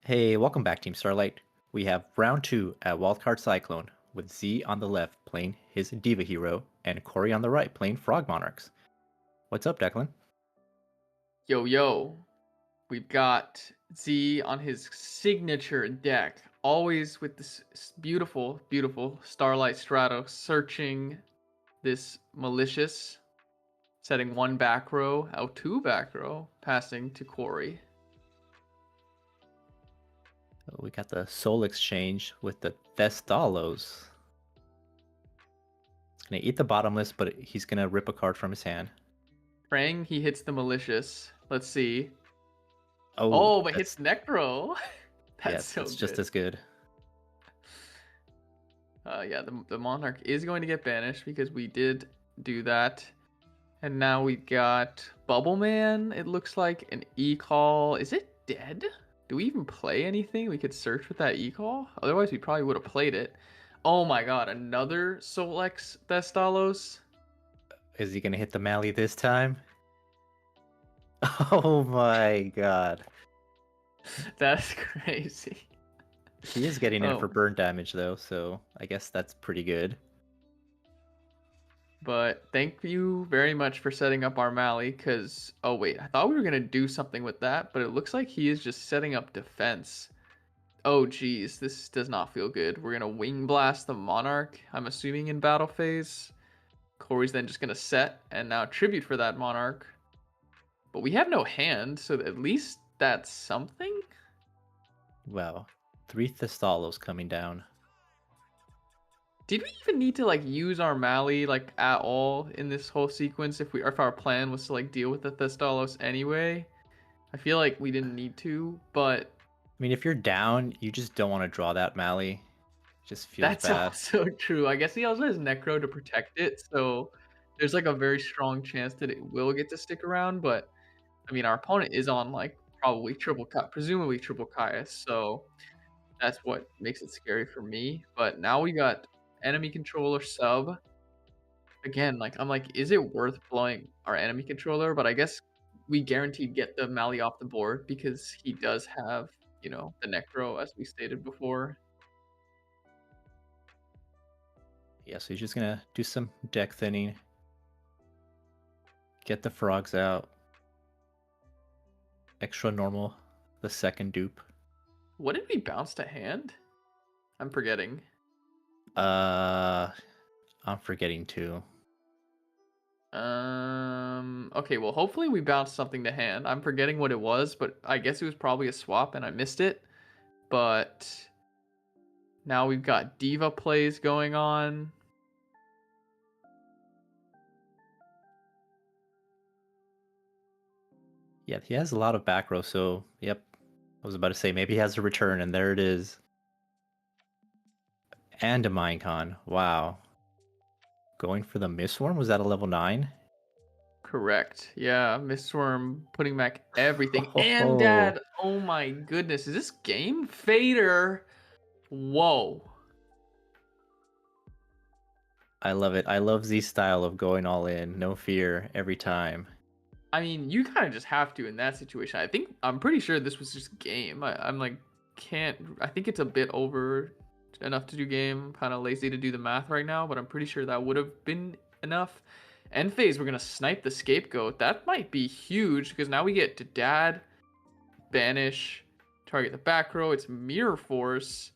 Hey, welcome back, Team Starlight. We have round two at WildCardCyclone, with Z on the left playing his Diva hero, and Corey on the right playing Frog Monarchs. What's up, Declan? Yo, yo, we've got Z on his signature deck, always with this beautiful, beautiful Starlight Strato searching this malicious, setting one back row, out two back row, passing to Corey. We got the Soul Exchange with the Thestalos. It's gonna eat the bottomless, but he's gonna rip a card from his hand. Praying he hits the malicious. Let's see. Oh, Oh, but hits that's Necro. yeah, That's so that's just good. as good. Yeah, the Monarch is going to get banished because we did do that. And now we've got Bubble Man, it looks like, an E-Call. Is it dead? Do we even play anything? We could search with that E-Call? Otherwise, we probably would have played it. Oh my god, another Solex Thestalos? Is he gonna hit the Mally this time? Oh my god. That's crazy. He is getting in for Oh, burn damage though, so I guess that's pretty good. but thank you very much for setting up our Mally, because... Oh wait, I thought we were going to do something with that, but it looks like he is just setting up defense. Oh geez, this does not feel good. We're gonna wing blast the Monarch, I'm assuming in battle phase. Corey's then just gonna set and now tribute for that Monarch. But we have no hand, so at least that's something? Wow. 3 Thestalos coming down. Did we even need to like use our Mally like at all in this whole sequence if our plan was to like deal with the Thestalos anyway? I feel like we didn't need to, but I mean, if you're down, you just don't want to draw that Mally. Just feels that's bad. also true. I guess he also has Necro to protect it, so there's like a very strong chance that it will get to stick around. But I mean, our opponent is on like probably presumably triple Caius, so that's what makes it scary for me. But now we got enemy controller sub again. Like I'm like, is it worth blowing our enemy controller? But I guess we guaranteed get the Mali off the board because he does have the Necro as we stated before. Yeah, so he's just gonna do some deck thinning, get the frogs out, extra normal, the second dupe. What did we bounce to hand? I'm forgetting. Uh, I'm forgetting too. Okay, well, hopefully we bounced something to hand. I'm forgetting what it was, but I guess it was probably a swap and I missed it. But now we've got Diva plays going on. Yeah, he has a lot of back row, so yep. I was about to say maybe he has a return, and there it is. And a Minecon. Wow. Going for the Mistworm? Was that a level 9? Correct. Yeah, Miss Worm putting back everything. And Oh, Dad, oh my goodness, is this game Fader? Whoa. I love it. I love Z's style of going all in, no fear, every time. I mean, you kind of just have to in that situation. I'm pretty sure this was just game. I'm like, can't, I think it's a bit over enough to do game. Kind of lazy to do the math right now, but I'm pretty sure that would have been enough. End phase, we're going to snipe the scapegoat. That might be huge because now we get to dad, banish, target the back row. It's mirror force.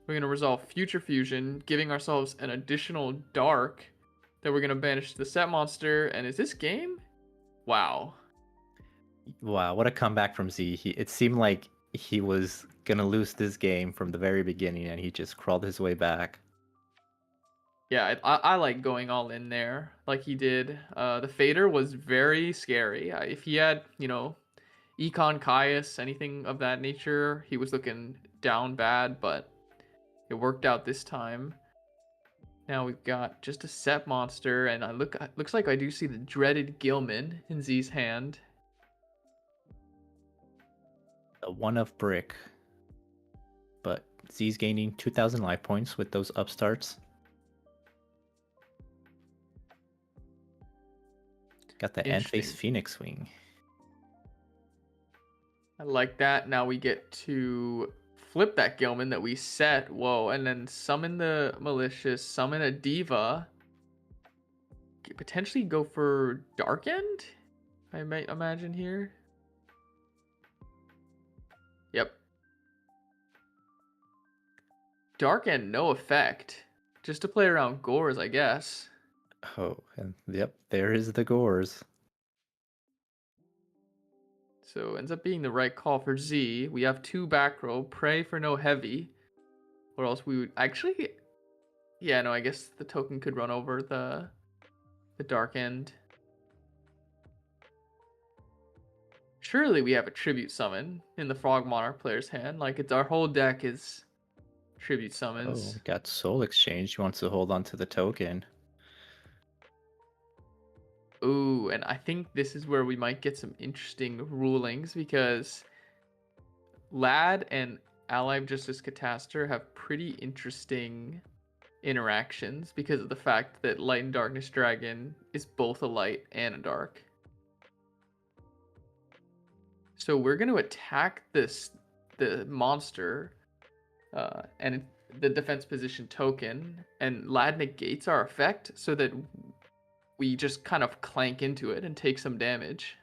We're going to resolve future fusion, giving ourselves an additional dark that we're going to banish the set monster. And is this game? Wow. Wow, what a comeback from Z. It seemed like he was gonna lose this game from the very beginning, and he just crawled his way back. Yeah, I like going all in there like he did. The Fader was very scary. If he had, Econ Caius, anything of that nature, he was looking down bad, but it worked out this time. Now we've got just a set monster, and looks like I do see the dreaded Gilman in Z's hand. A one of brick, but Z's gaining 2,000 life points with those upstarts. Got the end face Interesting. Phoenix Wing. I like that. Now we get to flip that Gilman that we set. Whoa, and then summon the Malicious, summon a Diva. Potentially go for Dark End, I might imagine here. Yep. Dark End, no effect. Just to play around Gores, I guess. Oh, and yep, there is the Gores. So ends up being the right call for Z. We have 2 back row. Pray for no heavy. Or else we would actually... Yeah, no, I guess the token could run over the Dark End. Surely we have a Tribute Summon in the Frog Monarch player's hand. Like, it's our whole deck is Tribute Summons. Oh, we got Soul Exchange. He wants to hold on to the token. Ooh, and I think this is where we might get some interesting rulings because Lad and Allied Justice Catastor have pretty interesting interactions because of the fact that Light and Darkness Dragon is both a light and a dark. So we're going to attack the monster and the defense position token, and Lad negates our effect so that we just kind of clank into it and take some damage.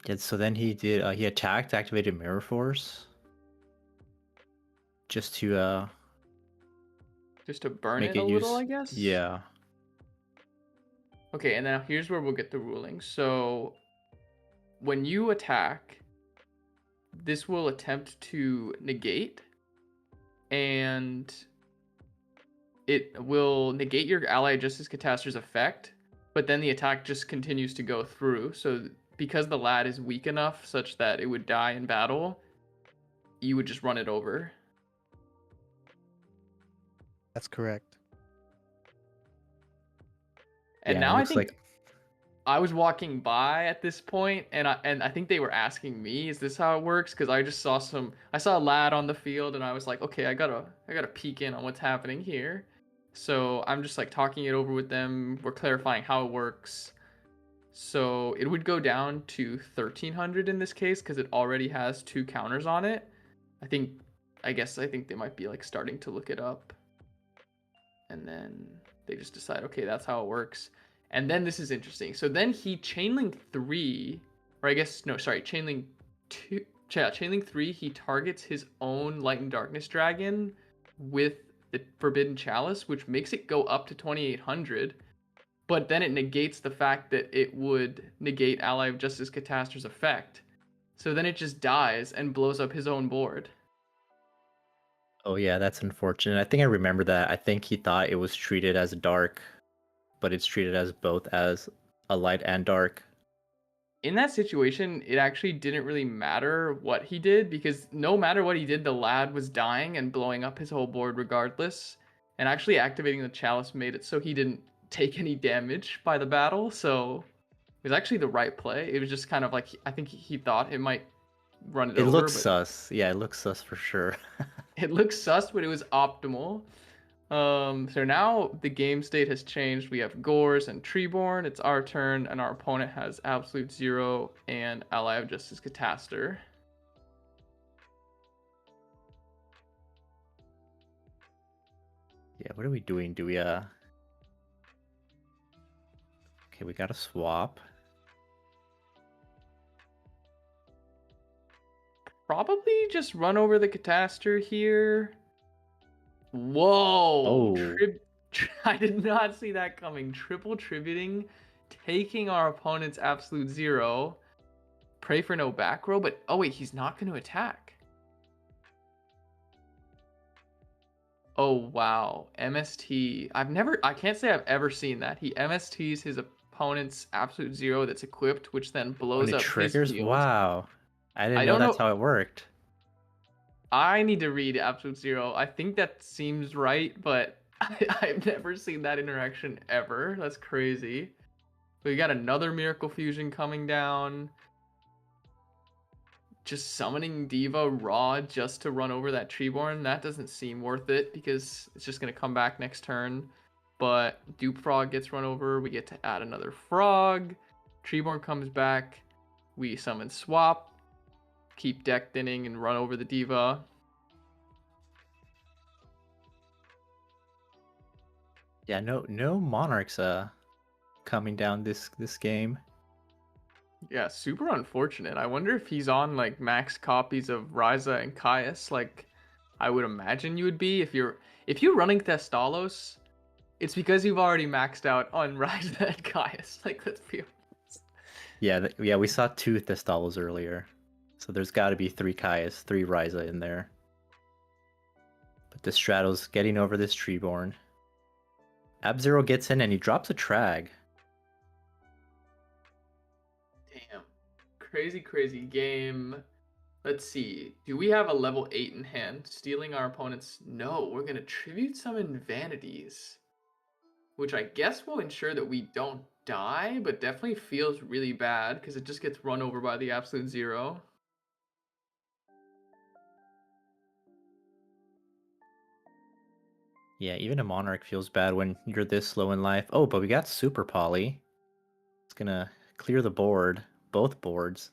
Yeah, so then he did. He attacked, activated Mirror Force, just to burn make it it a use. little, I guess. Yeah. Okay, and now here's where we'll get the ruling. So when you attack, this will attempt to negate, and it will negate your Allied Justice Catastor's effect, but then the attack just continues to go through. So because the Lad is weak enough such that it would die in battle, you would just run it over. That's correct. And yeah, now it I looks think like I was walking by at this point, and I think they were asking me, "Is this how it works?" Because I just saw a Lad on the field, and I was like, "Okay, I gotta peek in on what's happening here." So I'm just like talking it over with them. We're clarifying how it works. So it would go down to 1300 in this case because it already has 2 counters on it. I think they might be like starting to look it up, and then they just decide, okay, that's how it works. And then this is interesting. So then he Chainlink 3, or I guess, no, sorry, Chainlink 2. Yeah, Chainlink 3, he targets his own Light and Darkness Dragon with the Forbidden Chalice, which makes it go up to 2800. But then it negates the fact that it would negate Ally of Justice Catastor's effect. So then it just dies and blows up his own board. oh yeah, that's unfortunate. I think I remember that. I think he thought it was treated as dark, but it's treated as both as a light and dark. In that situation, it actually didn't really matter what he did because no matter what he did, the Lad was dying and blowing up his whole board regardless. And actually activating the Chalice made it so he didn't take any damage by the battle. So it was actually the right play. It was just kind of like, I think he thought it might run it It over. looks But sus. Yeah, it looks sus for sure. it looks sus, but it was optimal. So now the game state has changed. We have Gores and Treeborn. It's our turn, and our opponent has Absolute Zero and Ally of Justice Catastor. Yeah, what are we doing? Do we okay, we got a swap. Probably just run over the Catastor here. Whoa! Oh. I did not see that coming. Triple tributing, taking our opponent's Absolute Zero. Pray for no back row, but oh wait, he's not going to attack. Oh wow, MST. I can't say I've ever seen that. He MSTs his opponent's Absolute Zero that's equipped, which then blows When it up triggers? his field. Wow. I didn't I know don't that's know. how it worked. I need to read Absolute Zero. I think that seems right, but I've never seen that interaction ever. That's crazy. We got another Miracle Fusion coming down. Just summoning Diva raw just to run over that Treeborn. That doesn't seem worth it because it's just going to come back next turn. But Dupe Frog gets run over. We get to add another Frog. Treeborn comes back. We summon Swap. Keep deck thinning and run over the Diva. Yeah, no Monarchs coming down this game. Yeah, super unfortunate. I wonder if he's on like max copies of Ryza and Caius, like I would imagine you would be if you're running Thestalos, it's because you've already maxed out on Ryza and Caius. Like let's be honest. Yeah, yeah, we saw 2 Thestalos earlier. So there's got to be 3 Caius, 3 Ryza in there. But the Strato's getting over this Treeborn. Ab-Zero gets in and he drops a Trag. Damn. Crazy game. Let's see. Do we have a level 8 in hand? Stealing our opponents? No, we're going to tribute summon Vanities. Which I guess will ensure that we don't die, but definitely feels really bad because it just gets run over by the absolute zero. Yeah, even a Monarch feels bad when you're this low in life. Oh, but we got Super Poly. It's gonna clear the board, both boards.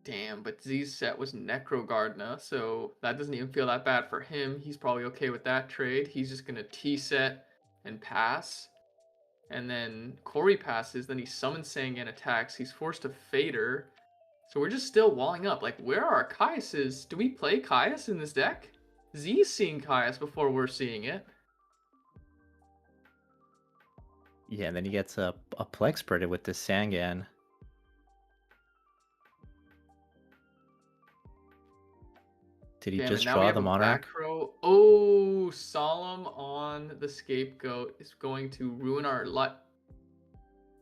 Damn, but Z's set was Necro Gardna, so that doesn't even feel that bad for him. He's probably okay with that trade. He's just gonna T set and pass. And then Corey passes, then he summons Sangan attacks. He's forced to Fader. So we're just still walling up. Like, where are our Caiuses? Do we play Caius in this deck? Z's seeing Caius before we're seeing it. Yeah, and then he gets a Plex spreaded with this Sangan. Did he Damn, just and now we draw have the a Monarch? back row. Oh, Solemn on the Scapegoat is going to ruin our luck.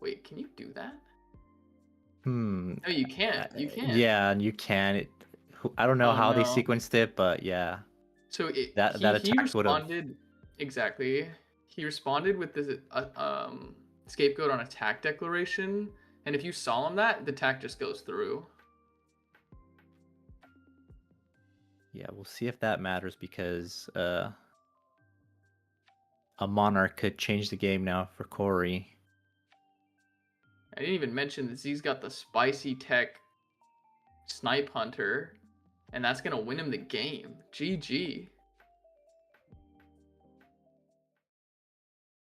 Wait, can you do that? No, you can't. You can't. Yeah, and you can. I don't know Oh how they no. sequenced it, but yeah, So that he attack would have. responded exactly. He responded with this Scapegoat on attack declaration, and if you solemn that, the attack just goes through. Yeah, we'll see if that matters because a Monarch could change the game now for Corey. I didn't even mention that Z's got the spicy tech Snipe Hunter, and that's gonna win him the game. GG.